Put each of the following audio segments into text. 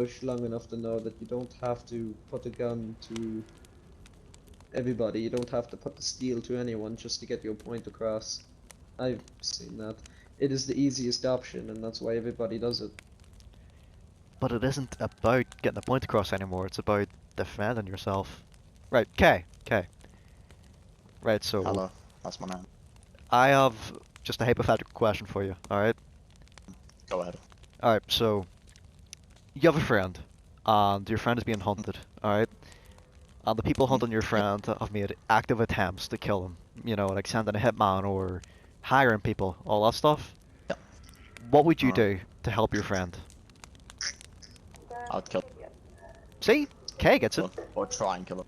bush long enough to know that you don't have to put a gun to everybody. You don't have to put the steel to anyone just to get your point across. I've seen that. It is the easiest option, and that's why everybody does it. But it isn't about getting the point across anymore, it's about defending yourself. Right, K. Right, so Hello, that's my name. I have just a hypothetical question for you, alright? Go ahead. Alright, so you have a friend, and your friend is being hunted, alright? And the people hunting your friend have made active attempts to kill him. You know, like sending a hitman or hiring people, all that stuff. Yeah. What would you do to help your friend? I'd kill See? K gets it. him. Or try and kill him.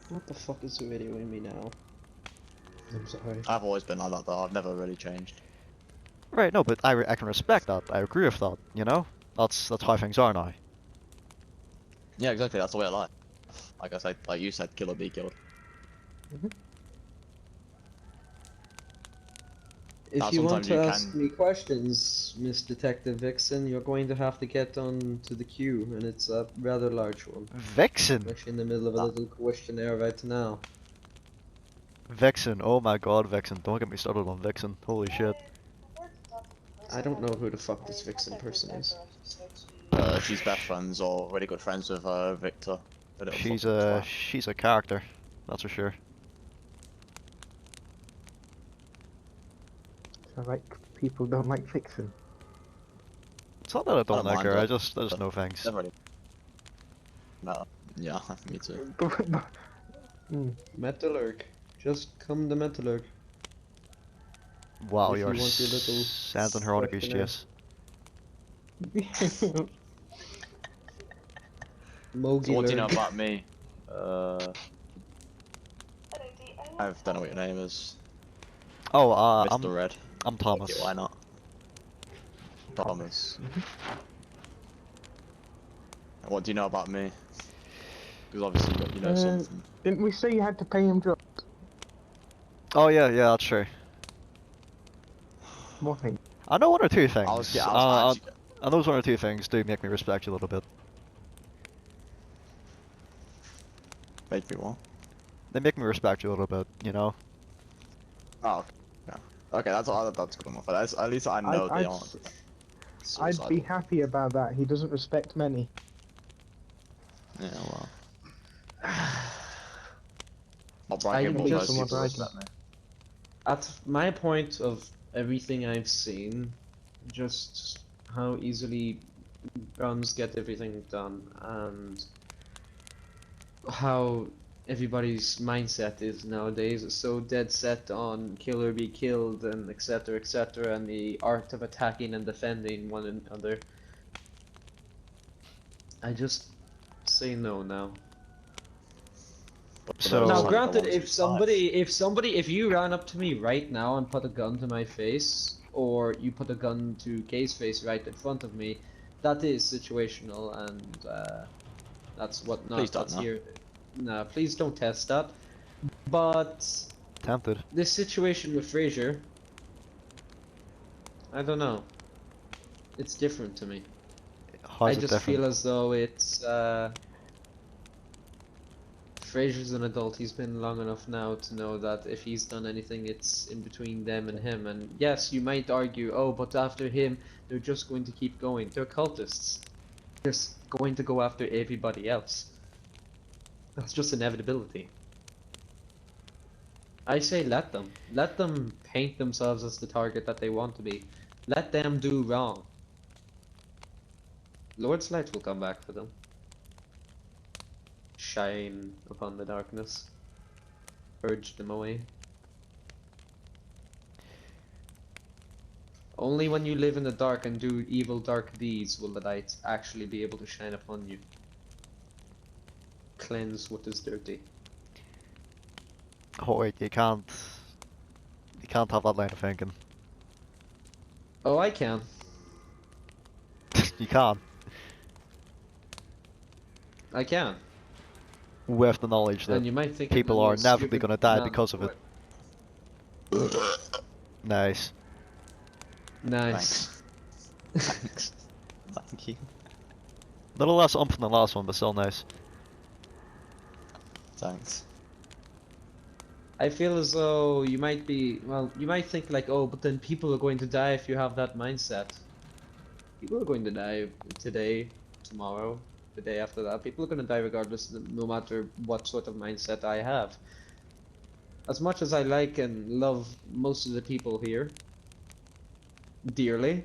What the fuck is radioing me now? I'm sorry. I've always been like that though, I've never really changed. Right, no, but I can respect that. I agree with that, you know? That's how things are now. Yeah, exactly, that's the way I like. Like I said, like you said, kill or be killed. If you want sometimes to you ask can- me questions, Miss Detective Vixen, you're going to have to get on to the queue, and it's a rather large one. Vixen! I'm actually in the middle of a little questionnaire right now. Vixen, oh my god, Vixen. Don't get me started on Vixen. Holy shit. I don't know who the fuck this Vixen person is. She's best friends or really good friends with Victor. The little She's fucking twat. she's a character, that's for sure. So like people don't like Vixen. It's not that I don't like mind her, her, I just know things. Never really. No. Yeah, me too. Metallurg. Just come to Metallurg. Wow, If you're you want your little sending her on a goose questionnaire. chase. Mogi So what do you know Lurg. about me? I don't know what your name is. Oh, Mr. Red. I'm Thomas. Okay, why not? Thomas. And what do you know about me? Because obviously you know something. Didn't we say you had to pay him drugs? Oh yeah, that's true. What thing? I know one or two things. I was actually... And those one or two things do make me respect you a little bit. Make me what? They make me respect you a little bit, you know? Oh, yeah. Okay, that's good enough. At least I know they aren't. I'd be happy about that. He doesn't respect many. Yeah, well. Not I bragging, but just- most people someone respect me. At my point of everything I've seen, just how easily guns get everything done, and how everybody's mindset is nowadays is so dead set on kill or be killed and etc, and the art of attacking and defending one another. I just say no now. So- Now, Like granted, the ones if you ran up to me right now and put a gun to my face, or you put a gun to Kay's face right in front of me, that is situational, and that's what not Please don't, that's no. here. No, please don't test that. But Tempted. this situation with Fraser, I don't know. It's different to me. How's I it just different? feel as though it's Fraser's an adult. He's been long enough now to know that if he's done anything, it's in between them and him. And yes, you might argue, oh, but after him, they're just going to keep going. They're cultists. They're going to go after everybody else. That's just inevitability. I say let them. Let them paint themselves as the target that they want to be. Let them do wrong. Lord's light will come back for them. Shine upon the darkness. Purge them away. Only when you live in the dark and do evil dark deeds will the light actually be able to shine upon you. Cleanse what is dirty. Oh wait, you can't have that line of thinking. Oh, I can. You can't. I can. With the knowledge that And you might think people I'm are a inevitably stupid gonna die man because of for it. Nice. Nice. Thanks. Thank you. Little less umph than the last one, but still nice. Thanks. I feel as though you might be, well, you might think like, oh, but then people are going to die if you have that mindset. People are going to die today, tomorrow, the day after that. People are going to die regardless, no matter what sort of mindset I have. As much as I like and love most of the people here dearly,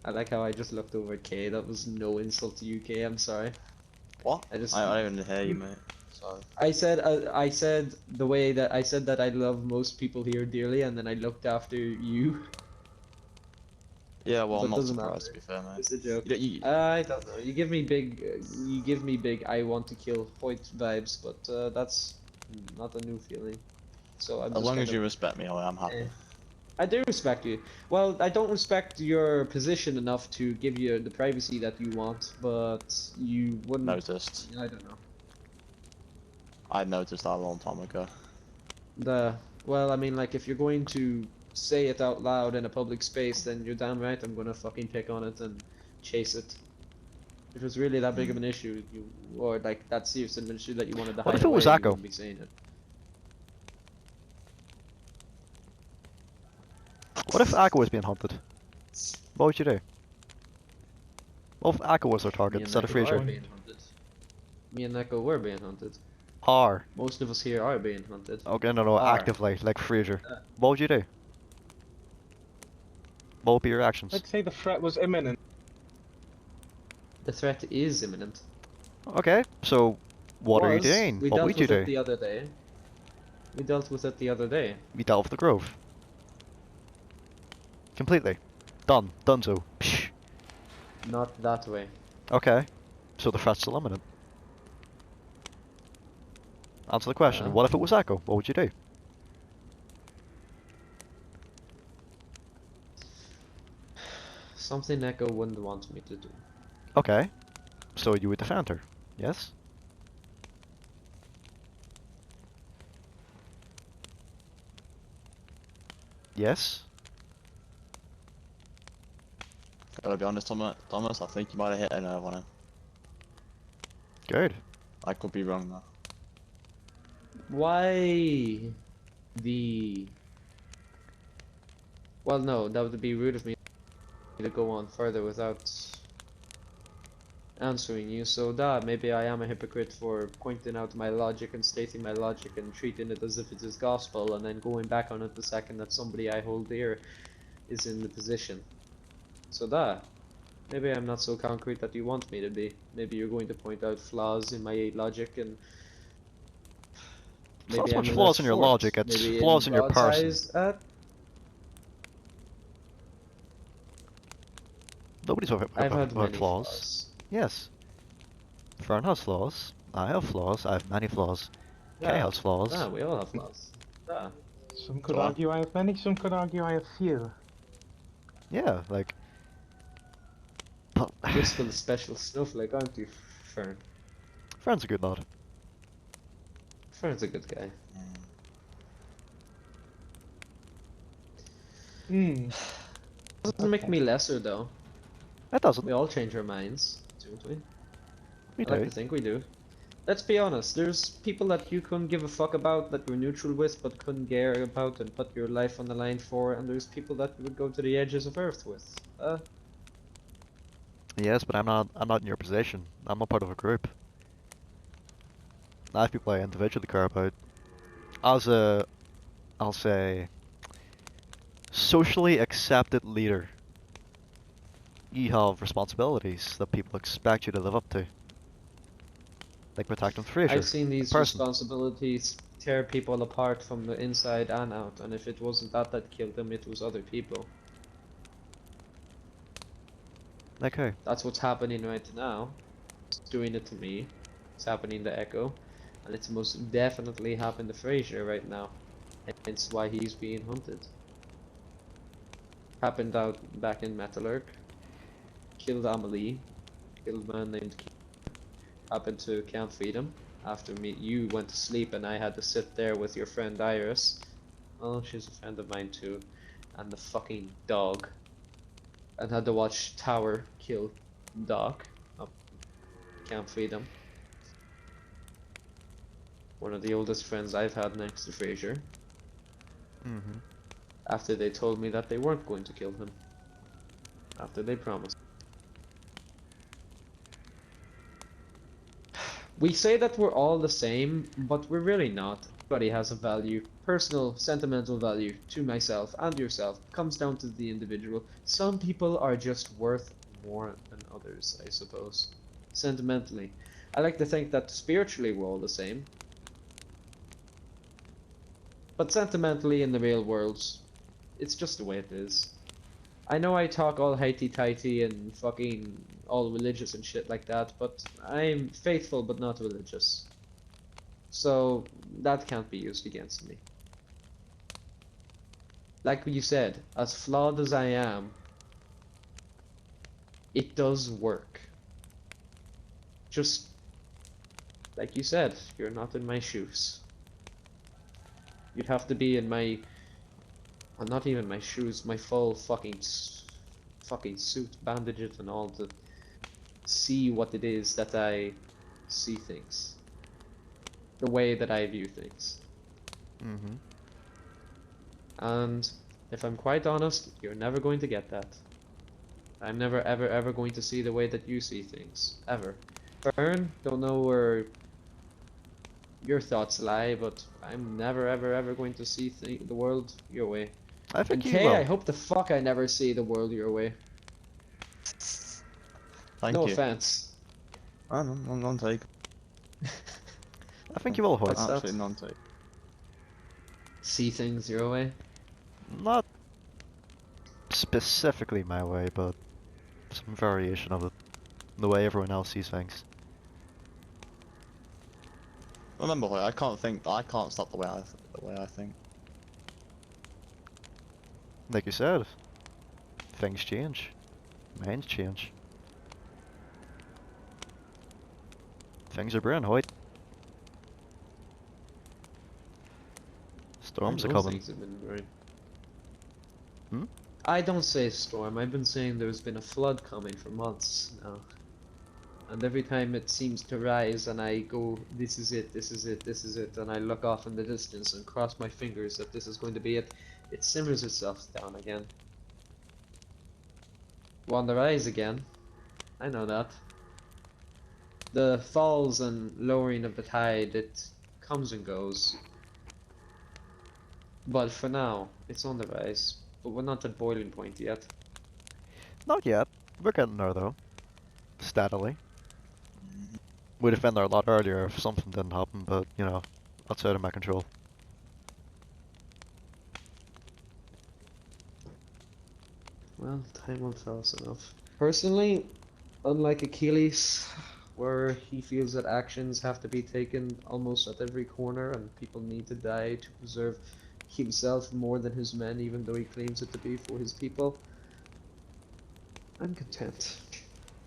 I like how I just looked over at Kay. That was no insult to you, Kay. I'm sorry. What? I just I don't even hear you, mate. Sorry. I said the way that I said that I love most people here dearly, and then I looked after you. Yeah, well, But I'm not doesn't surprised matter. to be fair, mate. It's a joke. You, I don't know. You give me big, I want to kill Hoyt vibes, but that's not a new feeling. So I'm as just long kind as you of, respect me, I'm happy. eh. I do respect you. Well, I don't respect your position enough to give you the privacy that you want, but you wouldn't. Noticed. I don't know. I noticed that a long time ago. Well, I mean, like, if you're going to say it out loud in a public space, then you're damn right I'm gonna fucking pick on it and chase it. If it was really that big of an issue, or like that serious of an issue that you wanted to What hide if it away, was you Akko? wouldn't be saying it. What if Akko was being hunted? What would you do? What if Akko was our target Me and instead of Neko are Fraser? being hunted. Me and Neko were being hunted. Are. Most of us here are being hunted. Okay, no, Are. actively, like Fraser. Uh. What would you do? What would be your actions? I'd say the threat was imminent. The threat is imminent. Okay, so what are you Was. doing? We What dealt would you with it do? the other day. We dealt with it the other day. We dealt with the Grove. Completely. Done. Donezo. Psh. Not that way. Okay, so the threat's still imminent. Answer the question. What if it was Akko? What would you do? Something Neko wouldn't want me to do. Okay, so you would defend her, yes? Yes? Gotta be honest, Thomas, I think you might have hit a nerve on him. Good. I could be wrong though. Why the... Well, no, that would be rude of me to go on further without answering you, so that maybe I am a hypocrite for pointing out my logic and stating my logic and treating it as if it is gospel, and then going back on it the second that somebody I hold dear is in the position. So that, maybe I'm not so concrete that you want me to be. Maybe you're going to point out flaws in my logic, and It's not maybe so I'm much a flaws less in your forked. logic, it's Maybe flaws in your God's person. eyes, Nobody's I've had without many flaws. Yes. Fern has flaws. I have flaws. I have many flaws. Kay has flaws. Yeah, we all have flaws. Yeah. Some could Go on. argue I have many, some could argue I have few. Yeah, like... But... You're still a special snowflake, aren't you, Fern? Fern's a good lad. Fern's a good guy. Hmm. Doesn't make me lesser though. It doesn't. We all change our minds, don't we? We I like do. to think we do. Let's be honest, there's people that you couldn't give a fuck about, that you're neutral with, but couldn't care about and put your life on the line for, and there's people that you would go to the edges of Earth with. Yes, but I'm not in your position. I'm not part of a group. I have people I individually care about. As a, I'll say, socially accepted leader, you have responsibilities that people expect you to live up to. Like protecting Fraser. I've seen these person. responsibilities tear people apart from the inside and out, and if it wasn't that killed them, it was other people. Like who? That's what's happening right now. It's doing it to me. It's happening to Echo. And it's most definitely happened to Fraser right now. Hence why he's being hunted. Happened out back in Metalurg. Killed Amelie. Killed a man named Keith. Happened to Camp Freedom. After you went to sleep and I had to sit there with your friend Iris Well, she's a friend of mine too, and the fucking dog. And had to watch Tower kill dog. Oh, can't feed him. One of the oldest friends I've had next to Fraser. Mm-hmm. After they told me that they weren't going to kill him. After they promised. We say that we're all the same, but we're really not. Everybody has a value, personal, sentimental value, to myself and yourself. It comes down to the individual. Some people are just worth more than others, I suppose. Sentimentally. I like to think that spiritually we're all the same. But sentimentally in the real world, it's just the way it is. I know I talk all highty-tighty and fucking all religious and shit like that, but I'm faithful but not religious. So that can't be used against me. Like you said, as flawed as I am, it does work. Just like you said, you're not in my shoes. You'd have to be in my, well, not even my shoes, my full fucking suit, bandages and all to see what it is that I see things. The way that I view things. Mm-hmm. And if I'm quite honest, you're never going to get that. I'm never ever ever going to see the way that you see things. Ever. Fern, don't know where your thoughts lie, but I'm never ever ever going to see the world your way. I think And you Kay, will. I hope the fuck I never see the world your way. Thank No you. offense. Non-take. I think you will, Hoyt. What's that? Absolutely non-take. See things your way? Not specifically my way, but some variation of it. The way everyone else sees things. Remember, Hoy, I can't stop the way I think. Like you said, things change. Minds change. Things are brewing, Hoyt. Storms I are know coming. things have been brewing. Hmm? I don't say storm, I've been saying there's been a flood coming for months now. And every time it seems to rise and I go, this is it, this is it, this is it, and I look off in the distance and cross my fingers that this is going to be it, it simmers itself down again. We're on the rise again. I know that. The falls and lowering of the tide, it comes and goes. But for now, it's on the rise. But we're not at boiling point yet. Not yet. We're getting there though. Steadily. We'd have been there a lot earlier if something didn't happen, but you know, outside of my control. Well, time will tell us enough. Personally, unlike Achilles, where he feels that actions have to be taken almost at every corner and people need to die to preserve himself more than his men, even though he claims it to be for his people, I'm content.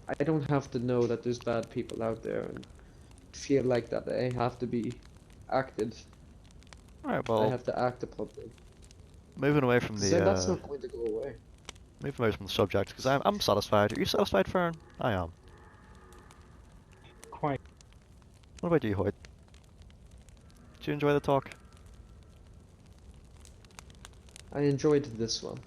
I don't have to know that there's bad people out there and feel like that I have to be acted. Alright, I well, have to act upon them. moving away from So that's the not going to go away. moving away from the subject, because I'm satisfied. Are you satisfied, Fern? I am. Quite. What about you, Hoyt? Did you enjoy the talk? I enjoyed this one.